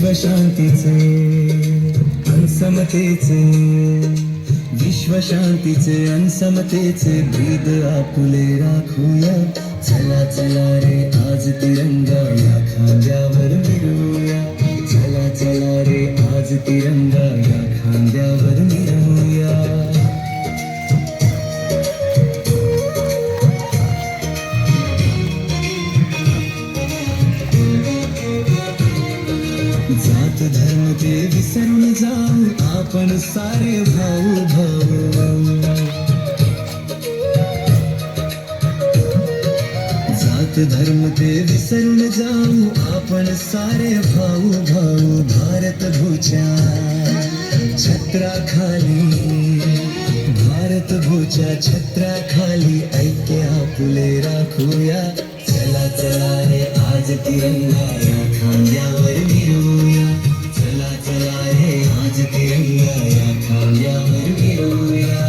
विश्वशांतीचे अनसमतेचे विश्वशांतीचे अनसमतेचे भेद आपुले राखूया. चला चला रे आज तिरंगा या खांद्यावर मिरवूया. चला चला रे आज तिरंगा या खांद्यावर मिरवूया. जात धर्म ते विसरून जाऊ आपण सारे भाऊ भाऊ. जात धर्म ते विसरून जाऊ आपण सारे भाऊ भाऊ. भारत भूच्या छत्राखाली भारत भूच्या छत्राखाली ऐक्य आपुले राखूया. चला चला रे आज तिरंगा या खांद्यावर मिरवूया. चला चला रे आज तिरंगा या खांद्यावर मिरवूया.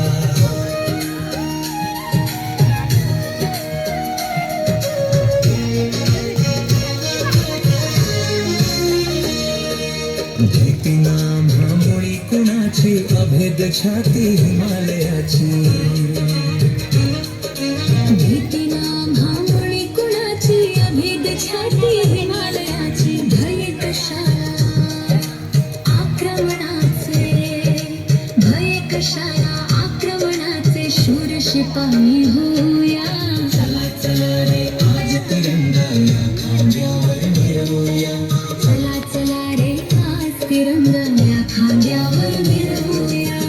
भेटीना मुळी कुणाची अभेद छाती हिमालयाची. छाती हिमालयाची. भय कशाला आक्रमणाचे भय कशाला आक्रमणाचे शूर शिपाई होऊया. चला चला रे आज तिरंगा या खांद्यावर मिरवूया. चला चला रे आज तिरंगा या खांद्यावर मिरवूया.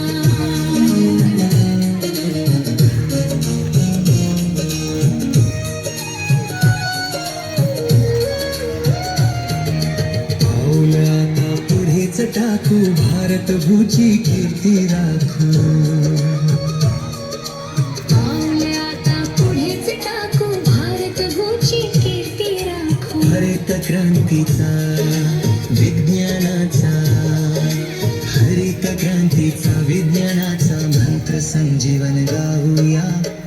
टाकू भारत भूची कीर्ती राखू. आता पुढेच टाकू भारत भूची कीर्ती राखू. हरित क्रांतीचा विज्ञानाचा हरित क्रांतीचा विज्ञानाचा मंत्र संजीवन गाऊया.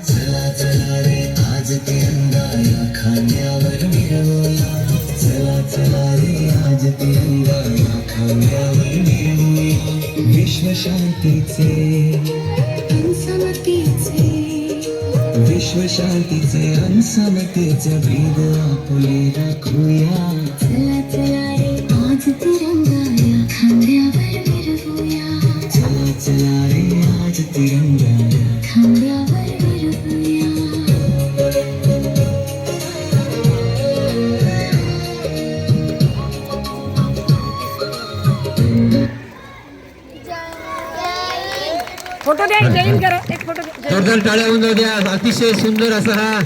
चला चला रे आज तिरंगा या खांद्यावर मिरवूया. चला चला रे आज तिरंगा या खांद्यावर मिरवूया. विश्वशांतीचे अनसमतेचे विश्वशांतीचे अनसमतेचे भेद आपुले राखूया. चला चला रे आज तिरंगा या खांद्यावर मिरवूया. चला चला रे आज तिरंगा या खांद्यावर मिरवूया. फोटो द्या, जय हिंद करा. एक फोटो द्या. जोरदार टाळ्या होऊन जाऊ द्या. अतिशय सुंदर असा हा